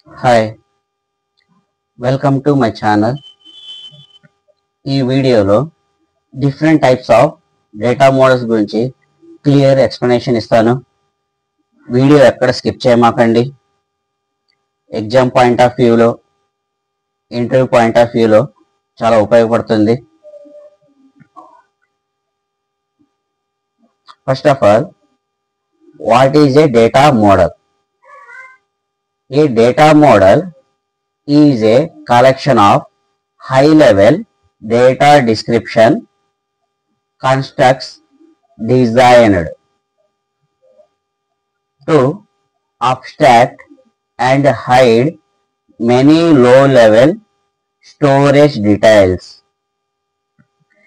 Hi, welcome to my channel. ఈ వీడియోలో different types of data models గురించి clear explanation ఇస్తాను. వీడియో ఎక్కడ స్కిప్ చేయమాకండి. ఎగ్జామ్ పాయింట్ ఆఫ్ వ్యూలో, ఇంటర్వ్యూ పాయింట్ ఆఫ్ వ్యూలో చాలా ఉపయోగపడుతుంది. First of all, what is a data model? A data model is a collection of high-level data description constructs designed to abstract and hide many low-level storage details.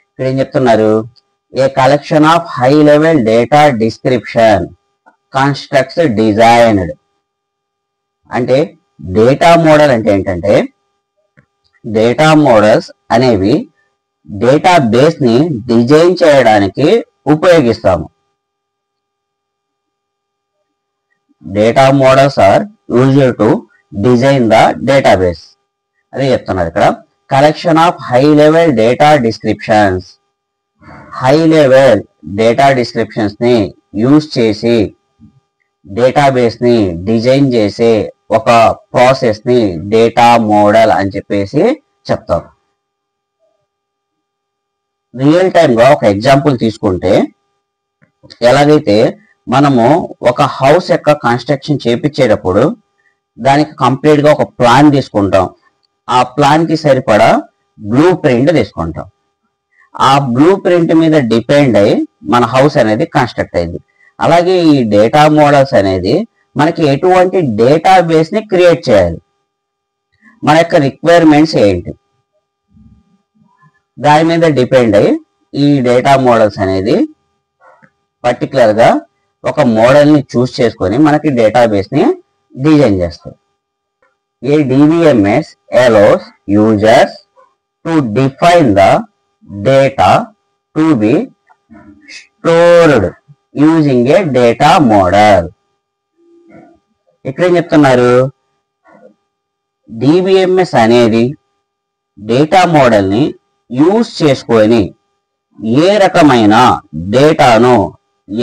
ఇక్కడ ఏం చెప్తున్నారు? A collection of high level data description constructs designed. అంటే data model అంటే ఏంటంటే, data models అనేవి database ని design చేయడానికి ఉపయోగిస్తాము. Data models are used to design the database. అదే చెప్తున్నారు ఇక్కడ. Collection of high level data descriptions, high level data descriptions ని యూజ్ చేసి డేటాబేస్ ని డిజైన్ చేసే ఒక ప్రాసెస్ ని డేటా మోడల్ అని చెప్పేసి చెప్తాం. రియల్ టైమ్ గా ఒక ఎగ్జాంపుల్ తీసుకుంటే, ఎలాగైతే మనము ఒక హౌస్ యొక్క కన్స్ట్రక్షన్ చేపించేటప్పుడు దానికి కంప్లీట్ గా ఒక ప్లాన్ తీసుకుంటాం. ఆ ప్లాన్ కి సరిపడా బ్లూ ప్రింట్ తీసుకుంటాం. ఆ బ్లూ ప్రింట్ మీద డిపెండ్ అయి మన హౌస్ అనేది కన్స్ట్రక్ట్ అయింది. అలాగే ఈ డేటా మోడల్స్ అనేది మనకి ఎటువంటి డేటా బేస్ ని క్రియేట్ చేయాలి, మన యొక్క రిక్వైర్మెంట్స్ ఏంటి, దాని మీద డిపెండ్ అయ్యి ఈ డేటా మోడల్స్ అనేది పర్టికులర్ గా ఒక మోడల్ ని చూస్ చేసుకొని మనకి డేటాబేస్ ని డిజైన్ చేస్తాం. ఏ DBMS allows users to define the data to be stored using a data model. ఇక్కడ ఏం చెప్తున్నారు? డిబిఎంఎస్ అనేది డేటా మోడల్ ని యూజ్ చేసుకొని ఏ రకమైన డేటాను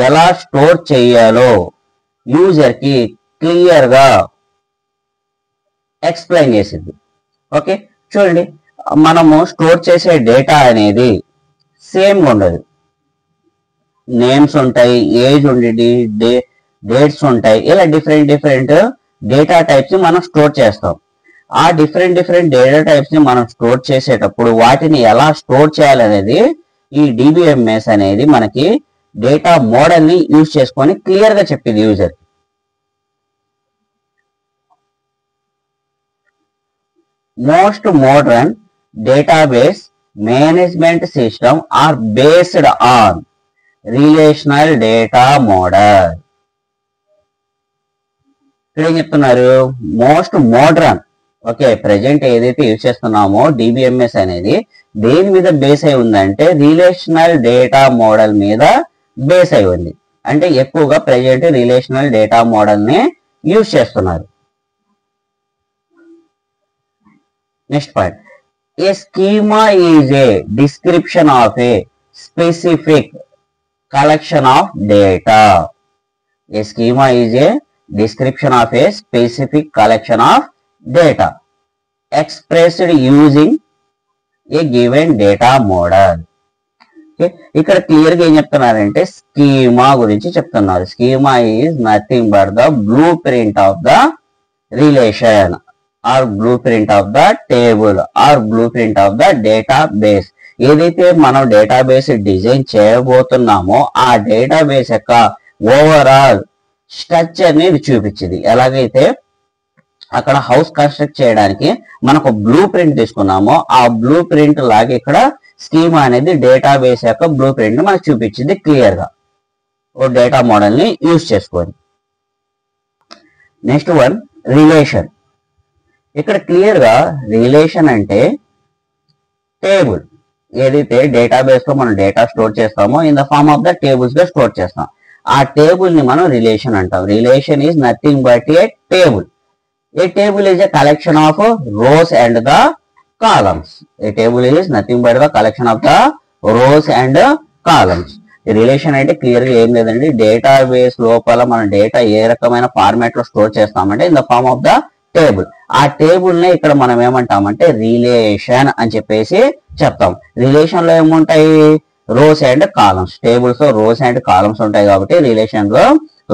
ఎలా స్టోర్ చేయాలో యూజర్ కి క్లియర్ గా ఎక్స్ప్లెయిన్ చేసింది. ఓకే, చూడండి, మనము స్టోర్ చేసే డేటా అనేది సేమ్ ఉండదు. నేమ్స్ ఉంటాయి, ఏజ్ ఉండేది, డేట్స్ ఉంటాయి. ఇలా డిఫరెంట్ డేటా టైప్స్ ని మనం స్టోర్ చేస్తాం. ఆ డిఫరెంట్ డేటా టైప్స్ ని మనం స్టోర్ చేసేటప్పుడు వాటిని ఎలా స్టోర్ చేయాలనేది ఈ డిబిఎంఎస్ అనేది మనకి డేటా మోడల్ ని యూజ్ చేసుకొని క్లియర్ గా చెప్పింది user. Most modern database management system are based on relational data model. ఇక్కడ ఏం చెప్తున్నారు? మోస్ట్ మోడర్న్, ఓకే, ప్రెజెంట్ ఏదైతే యూజ్ చేస్తున్నామో డిబిఎంఎస్ అనేది దేని మీద బేస్ అయి ఉందంటే రిలేషనల్ డేటా మోడల్ మీద బేస్ అయి ఉంది. అంటే ఎక్కువగా ప్రెజెంట్ రిలేషనల్ డేటా మోడల్ ని యూజ్ చేస్తున్నారు. Next point, a schema is a description of a specific collection of data. A schema is a description of a specific collection of data expressed using a given data model. Okay, ఇక్కడ clear గా ఏం చెప్తున్నారంటే schema గురించి చెప్తున్నారు. Schema is nothing but the blueprint of the relation or blueprint of the table or blueprint of the database. ఏదైతే మనం database design చేయబోతున్నామో ఆ database యొక్క ఓవరాల్ స్ట్రక్చర్ ని చూపించింది. ఎలాగైతే అక్కడ హౌస్ కన్స్ట్రక్ట్ చేయడానికి మనకు బ్లూ ప్రింట్ తీసుకున్నామో ఆ బ్లూ ప్రింట్ లాగా ఇక్కడ స్కీమా అనేది డేటాబేస్ యొక్క బ్లూ ప్రింట్ ని మనకు చూపించింది క్లియర్ గా ఓ డేటా మోడల్ ని యూజ్ చేసుకొని. Next one, relation. ఇక్కడ క్లియర్ గా రిలేషన్ అంటే టేబుల్. ఏదైతే డేటాబేస్ లో మనం డేటా స్టోర్ చేస్తామో in the form of the tables గా స్టోర్ చేస్తాం. ఆ టేబుల్ ని మనం రిలేషన్ అంటాం. Relation is nothing but a table. A table is a collection of rows and the columns. A table is nothing but the collection of the rows and columns. Relation అంటే clear గా ఏం లేదండి, database లోపల మన data ఏ రకమైన format లో store చేస్తామంటే in the form of the table. ఆ టేబుల్ నే ఇక్కడ మనం ఏమంటామంటే రిలేషన్ అని చెప్పేసి చెప్తాం. రిలేషన్ లో ఏముంటాయి, రోస్ అండ్ కాలమ్స్. టేబుల్స్ లో రోస్ అండ్ కాలమ్స్ ఉంటాయి కాబట్టి రిలేషన్ లో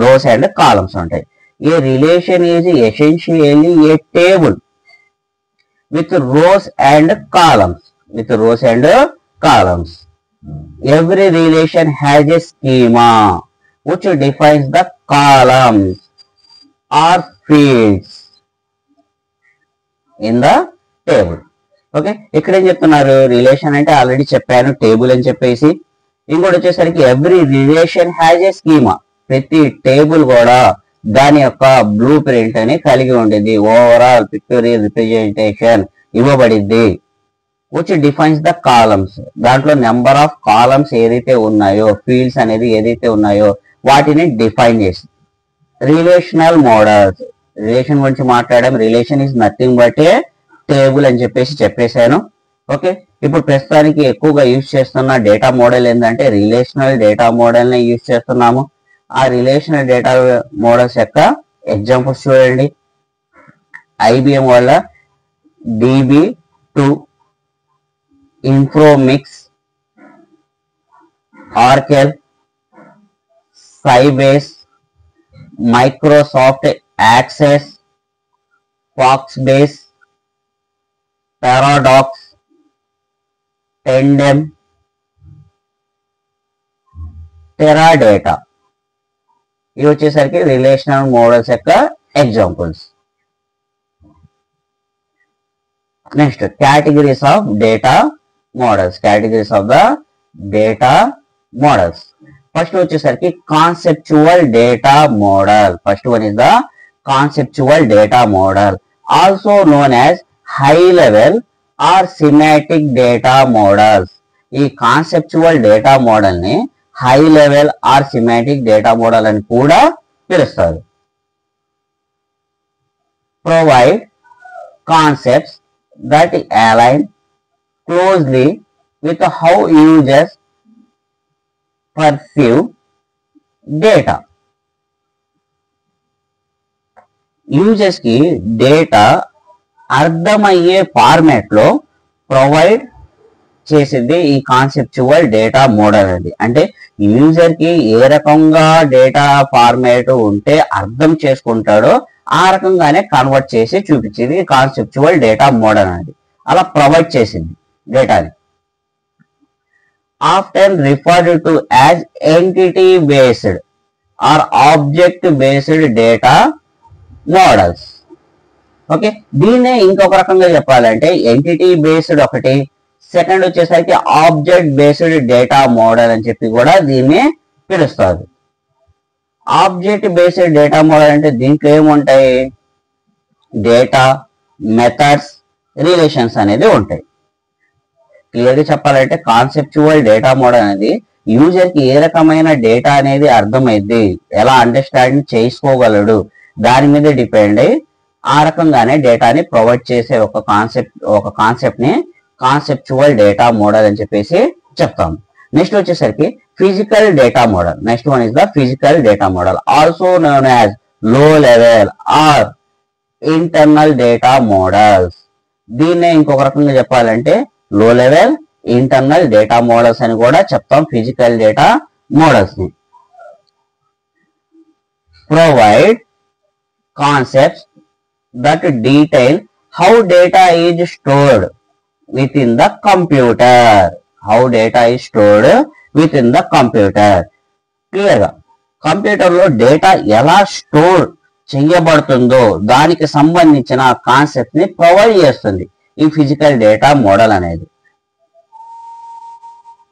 రోస్ అండ్ కాలమ్స్ ఉంటాయి. A relation is essentially a table with rows and columns. With rows and columns. Every relation has a schema which defines the columns or fields in the table. Okay, ఇక్కడ ఏం చెప్తున్నారు, relation అంటే already చెప్పాను table అని చెప్పేసి. ఇంకోటి వచ్చేసరికి every relation has a schema. ప్రతి టేబుల్ కూడా దాని యొక్క బ్లూ ప్రింట్ అని కలిగి ఉండేది, ఓవరాల్ పిక్టోరియల్ రిప్రజెంటేషన్ ఇవ్వబడింది. Which defines the columns. దాంట్లో నెంబర్ ఆఫ్ కాలమ్స్ ఏదైతే ఉన్నాయో, ఫీల్డ్స్ అనేది ఏదైతే ఉన్నాయో వాటిని డిఫైన్ చేసి. రిలేషనల్ మోడల్స్, రిలేషన్ గురించి మాట్లాడడం. Relation is nothing but a table అని చెప్పేసి చెప్పేశాను. ఓకే, ఇప్పుడు ప్రస్తుతానికి ఎక్కువగా యూజ్ చేస్తున్న డేటా మోడల్ ఏంటంటే రిలేషనల్ డేటా మోడల్ ని యూజ్ చేస్తున్నాము. ఆ రిలేషనల్ డేటా మోడల్స్ యొక్క ఎగ్జాంపుల్స్ చూడండి. IBM వల్ల DB2, Informix, Oracle, Sybase, Microsoft Access, Foxbase, Paradox, Tandem, Teradata. ఇవి వచ్చేసరికి రిలేషనల్ మోడల్స్ యొక్క examples. Next categories of data models. Categories of the data models. First వచ్చేసరికి conceptual data model. First one is the conceptual data model, also known as high level or semantic data models. ఈ conceptual data model ని high level or semantic data model అని కూడా పిలుస్తారు. Provide concepts that align closely with how users perceive data. Users కి data అర్థమయ్యే format లో provide చేసేది ఈ కాన్సెప్చువల్ డేటా మోడల్ అండి. అంటే యూజర్ కి ఏ రకంగా డేటా ఫార్మాట్ ఉంటే అర్థం చేసుకుంటాడో ఆ రకంగానే కన్వర్ట్ చేసి చూపించేది కాన్సెప్చువల్ డేటా మోడల్ అనేది. అలా ప్రొవైడ్ చేసింది డేటాని. Often referred to as entity based or object based data models. Okay, దీన్నే ఇంకొక రకంగా చెప్పాలంటే ఎంటిటీ బేస్డ్ ఒకటి, సెకండ్ వచ్చేసరికి ఆబ్జెక్ట్ బేస్డ్ డేటా మోడల్ అని చెప్పి కూడా దీన్ని పిలుస్తారు. ఆబ్జెక్ట్ బేస్డ్ డేటా మోడల్ అంటే దీంట్లో ఏముంటాయి, డేటా, మెథడ్స్, రిలేషన్స్ అనేది ఉంటాయి. క్లియర్గా చెప్పాలంటే కాన్సెప్చువల్ డేటా మోడల్ అనేది యూజర్ కి ఏ రకమైన డేటా అనేది అర్థమైంది, ఎలా అండర్స్టాండింగ్ చేసుకోగలడు దాని మీద డిపెండ్ అయ్యి ఆ రకంగానే డేటాని ప్రొవైడ్ చేసే ఒక కాన్సెప్ట్ ని కాన్సెప్చువల్ డేటా మోడల్ అని చెప్పేసి చెప్తాము. నెక్స్ట్ వచ్చేసరికి physical data model. Next one is the physical data model, also known as low level or internal data models. దీన్నే ఇంకొక రకంగా చెప్పాలంటే లో లెవెల్, ఇంటర్నల్ డేటా మోడల్స్ అని కూడా చెప్తాం ఫిజికల్ డేటా మోడల్స్ ని. Provide concepts that detail how data is stored with in the computer. How data is stored with in the computer. Clear గా కంప్యూటర్ లో డేటా ఎలా స్టోర్ చేయబడుతుందో దానికి సంబంధించిన కాన్సెప్ట్ ని ప్రొవైడ్ చేస్తుంది ఈ ఫిజికల్ డేటా మోడల్ అనేది.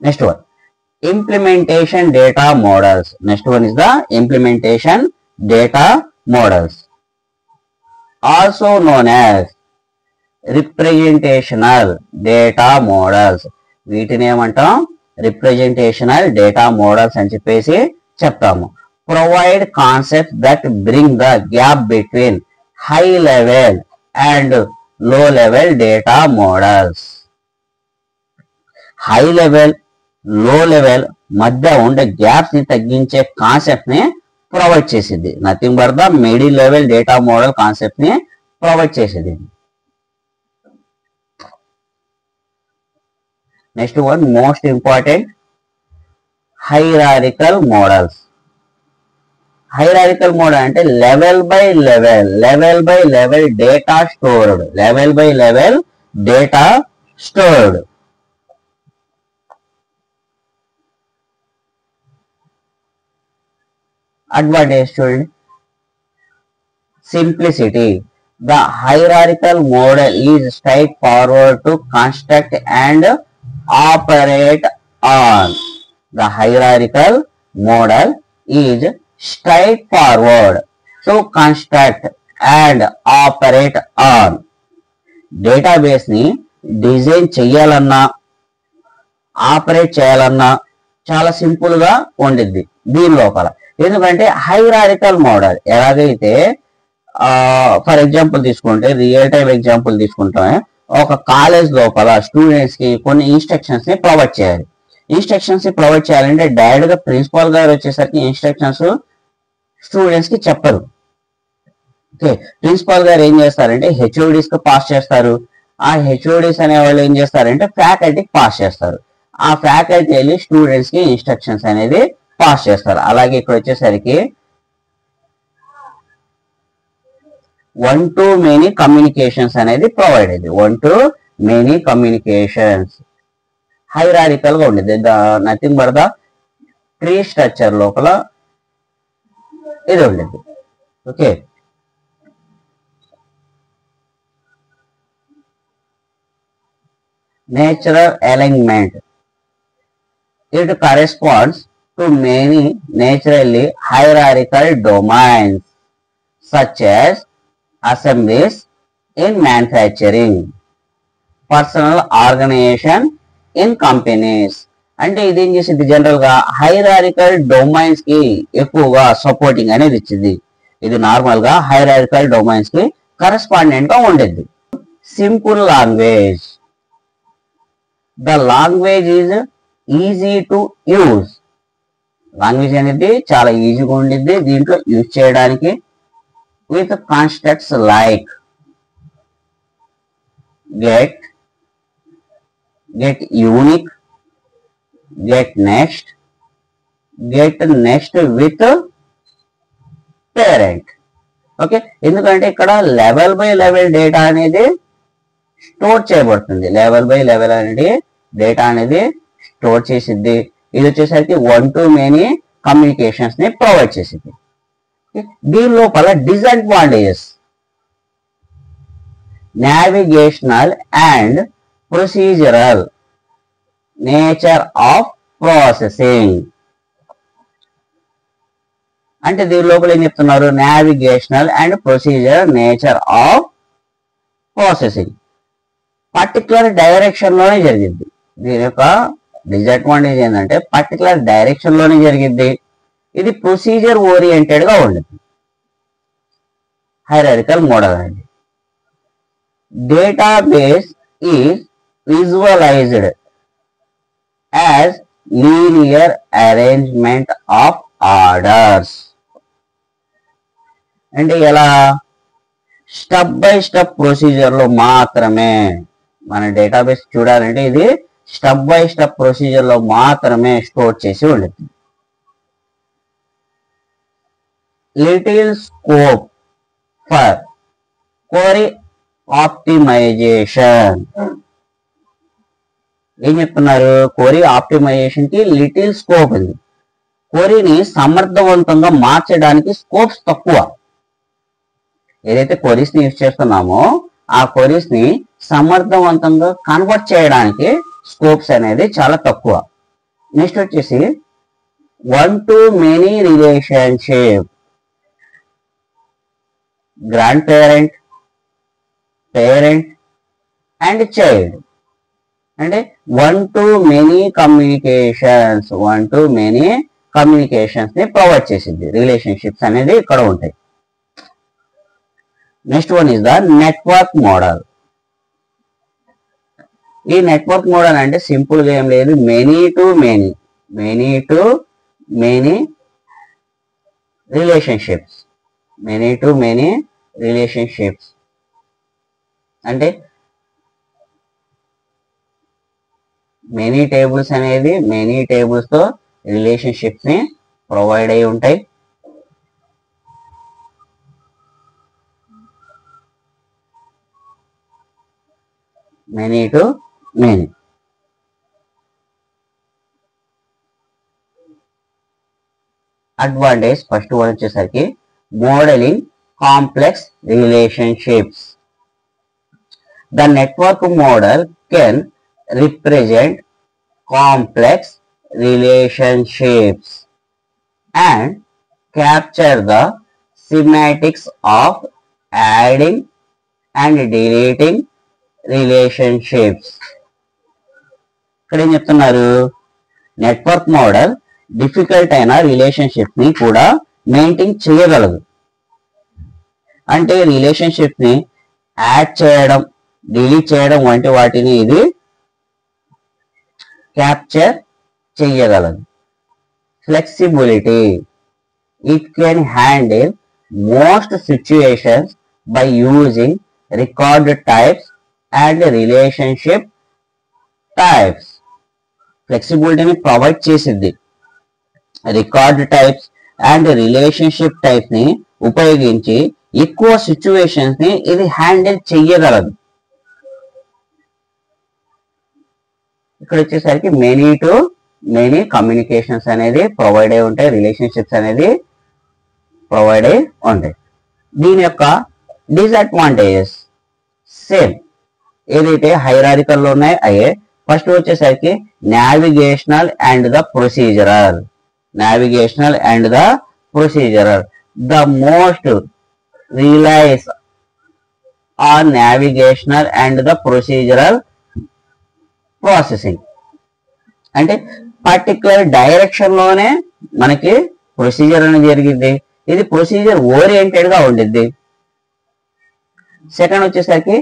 Next one implementation data models. Next one is the implementation data models, also known as representational data models. వీటిని ఏమంటాం, రిప్రజెంటేషనల్ డేటా మోడల్స్ అని చెప్పేసి చెప్తాము. Provide concept that bring the gap between high level and low level data models. High level, low level మధ్య ఉండే gaps ని తగ్గించే concept ని ప్రొవైడ్ చేసింది. Nothing but the middle level data model concept ని ప్రొవైడ్ చేసేది. Next one most important, hierarchical models. Hierarchical model అంటే level by level data stored, level by level data stored. Advantage చూడండి, simplicity. The hierarchical model is straightforward to construct and operate on. The hierarchical model is straightforward to construct and operate on. Database ని design చేయాలన్నా operate చేయాలన్నా చాలా simple గా ఉండిద్ది దీని లోపల. ఎందుకంటే హైరారికల్ మోడల్ ఎలాగైతే ఫర్ ఎగ్జాంపుల్ తీసుకుంటే, రియల్ టైమ్ ఎగ్జాంపుల్ తీసుకుంటామే, ఒక కాలేజ్ లోపల స్టూడెంట్స్ కి కొన్ని ఇన్స్ట్రక్షన్స్ ని ప్రొవైడ్ చేయాలి. ఇన్స్ట్రక్షన్స్ ని ప్రొవైడ్ చేయాలంటే డైరెక్ట్ గా ప్రిన్సిపాల్ గారు వచ్చేసరికి ఇన్స్ట్రక్షన్స్ స్టూడెంట్స్ కి చెప్పరు. ఓకే, ప్రిన్సిపాల్ గారు ఏం చేస్తారంటే హెచ్ఓడిస్ కి పాస్ చేస్తారు. ఆ హెచ్ఓడిస్ అనే వాళ్ళు ఏం చేస్తారంటే ఫ్యాకల్టీకి పాస్ చేస్తారు. ఆ ఫ్యాకల్టీ వెళ్ళి స్టూడెంట్స్ కి ఇన్స్ట్రక్షన్స్ అనేది పాస్ చేస్తారు. అలాగే ఇక్కడ వచ్చేసరికి వన్ టు మెనీ కమ్యూనికేషన్స్ అనేది ప్రొవైడ్ అయింది. One to many communications hierarchical గా ఉండేది. Nothing but the tree structure లోపల ఇది ఉండేది. Okay, natural alignment. It corresponds to many naturally hierarchical domains such as assemblies in manufacturing, personal organization in companies. అంటే ఇది ఏం చేసింది, జనరల్ గా హైరారికల్ డొమైన్స్ కి ఎక్కువగా సపోర్టింగ్ అనేది ఇచ్చింది. ఇది నార్మల్ గా హైరారికల్ డొమైన్స్ కి కరెస్పాండెంట్ గా ఉండేది. Simple language. The language is easy to use. Language అనేది చాలా ఈజీగా ఉండిద్ది దీంట్లో యూజ్ చేయడానికి. with constructs like get unique, get next with parent. Okay, ఎందుకంటే ఇక్కడ లెవెల్ బై లెవెల్ డేటా అనేది స్టోర్ చేయబడుతుంది. లెవెల్ బై లెవెల్ అనేది డేటా అనేది స్టోర్ చేసిద్ది. ఇది వచ్చేసరికి వన్ టు మెనీ కమ్యూనికేషన్స్ ని ప్రొవైడ్ చేసిద్ది. దీని లోపల disadvantages, navigational and procedural nature of processing. అంటే దీని లోపల ఏం చెప్తున్నారు, navigational and procedural nature of processing particular direction లోనే జరిగింది. దీని యొక్క డిసడ్వాంటేజ్ ఏంటంటే పర్టికులర్ డైరెక్షన్ లోనే జరిగింది. ఇది ప్రొసీజర్ ఓరియంటెడ్ గా ఉండదు హైరారికల్ మోడల్ అనేది. Database is visualised as linear arrangement of orders. అంటే ఎలా, స్టెప్ బై స్టెప్ ప్రొసీజర్ లో మాత్రమే మన డేటాబేస్ చూడాలంటే ఇది స్టెప్ బై స్టెప్ ప్రొసీజర్ లో మాత్రమే స్టోర్ చేసి ఉండదు. Little scope for query optimization. ఏం చెప్తున్నారు, క్వరీ ఆప్టిమైజేషన్ కి లిటిల్ స్కోప్ ఉంది. క్వరీని సమర్థవంతంగా మార్చడానికి స్కోప్స్ తక్కువ. ఏదైతే క్వరీస్ ని యూజ్ చేస్తున్నామో ఆ క్వరీస్ ని సమర్థవంతంగా కన్వర్ట్ చేయడానికి స్కోప్స్ అనేది చాలా తక్కువ. నెక్స్ట్ వచ్చేసి one to many relationship. Grand parent, parent and child. అంటే వన్ టు మెనీ కమ్యూనికేషన్స్ ని ప్రొవైడ్ చేసింది. రిలేషన్షిప్స్ అనేది ఇక్కడ ఉంటాయి. Next one is the network model. ఈ నెట్వర్క్ మోడల్ అంటే సింపుల్ గా ఏం లేదు, మెనీ టు మెనీ రిలేషన్షిప్స్, అంటే మెనీ టేబుల్స్ అనేది మెనీ టేబుల్స్ తో రిలేషన్షిప్స్ ని ప్రొవైడ్ అయి ఉంటాయి. Many to many. Advantage first one వచ్చేసరికి modelling complex relationships. The network model can represent complex relationships and capture the semantics of adding and deleting relationships. ఇక్కడ ఏం చెప్తున్నారు, network model difficult అయిన relationship ని కూడా మెయింటైన్ చేయగలదు. అంటే రిలేషన్షిప్ ని యాడ్ చేయడం, డిలీట్ చేయడం వంటి వాటిని ఇది క్యాప్చర్ చేయగలదు. Flexibility, it can handle most situations by using record types and relationship types. ఫ్లెక్సిబిలిటీని ప్రొవైడ్ చేసింది. Record types and relationship types ని ఉపయోగించి ఎక్కువ సిచ్యువేషన్స్ ని ఇది హ్యాండిల్ చెయ్యగలదు. ఇక్కడ వచ్చేసరికి మెనీ టు మెనీ కమ్యూనికేషన్స్ అనేది ప్రొవైడ్ అయి ఉంటాయి, రిలేషన్షిప్స్ అనేది ప్రొవైడ్ అయి ఉంటాయి. దీని యొక్క డిసడ్వాంటేజెస్ సేమ్ ఏదైతే హైరారికల్ లో ఉన్నాయో అయ్యే. ఫస్ట్ వచ్చేసరికి navigational and the procedural. The most relies on navigational and the procedural processing. అంటే పర్టికులర్ డైరెక్షన్ లోనే మనకి ప్రొసీజర్ అనేది జరిగింది. ఇది ప్రొసీజర్ ఓరియంటెడ్ గా ఉండిద్ది. సెకండ్ వచ్చేసరికి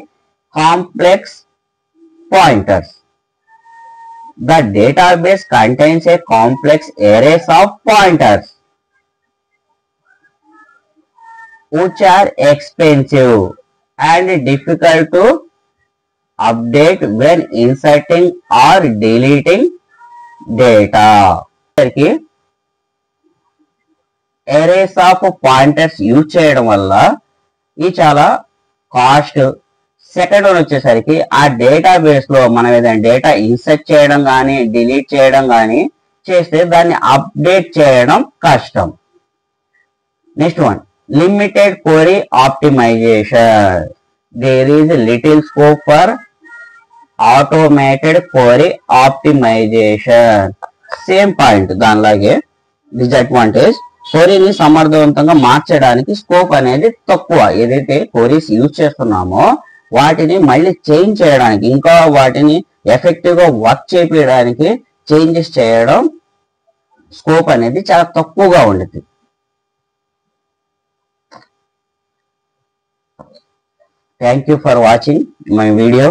complex pointers. The database contains A complex arrays of pointers which are expensive and difficult to update when inserting or deleting data. arrays of pointers use చేయడం వల్ల ఇది చాలా కాస్ట్. సెకండ్ వన్ వచ్చేసరికి ఆ database లో మనం ఏదైనా డేటా ఇన్సర్ట్ చేయడం కానీ డిలీట్ చేయడం కానీ చేస్తే దాన్ని అప్డేట్ చేయడం కష్టం. Next one limited query optimization. There is little scope for automated query optimization. Same point దానిలాగే డిసడ్వాంటేజ్, క్వరీని సమర్థవంతంగా మార్చడానికి స్కోప్ అనేది తక్కువ. ఏదైతే క్వరీస్ యూజ్ చేస్తున్నామో వాటిని మళ్ళీ చేంజ్ చేయడానికి, ఇంకా వాటిని ఎఫెక్టివ్ గా వర్క్ చేయించడానికి చేంజెస్ చేయడం స్కోప్ అనేది చాలా తక్కువగా ఉండేది. Thank you for watching my video.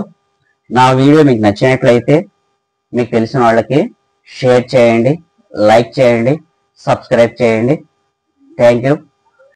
నా వీడియో మీకు నచ్చినట్లయితే మీకు తెలిసిన వాళ్ళకి షేర్ చేయండి, లైక్ చేయండి, సబ్స్క్రైబ్ చేయండి. Thank you.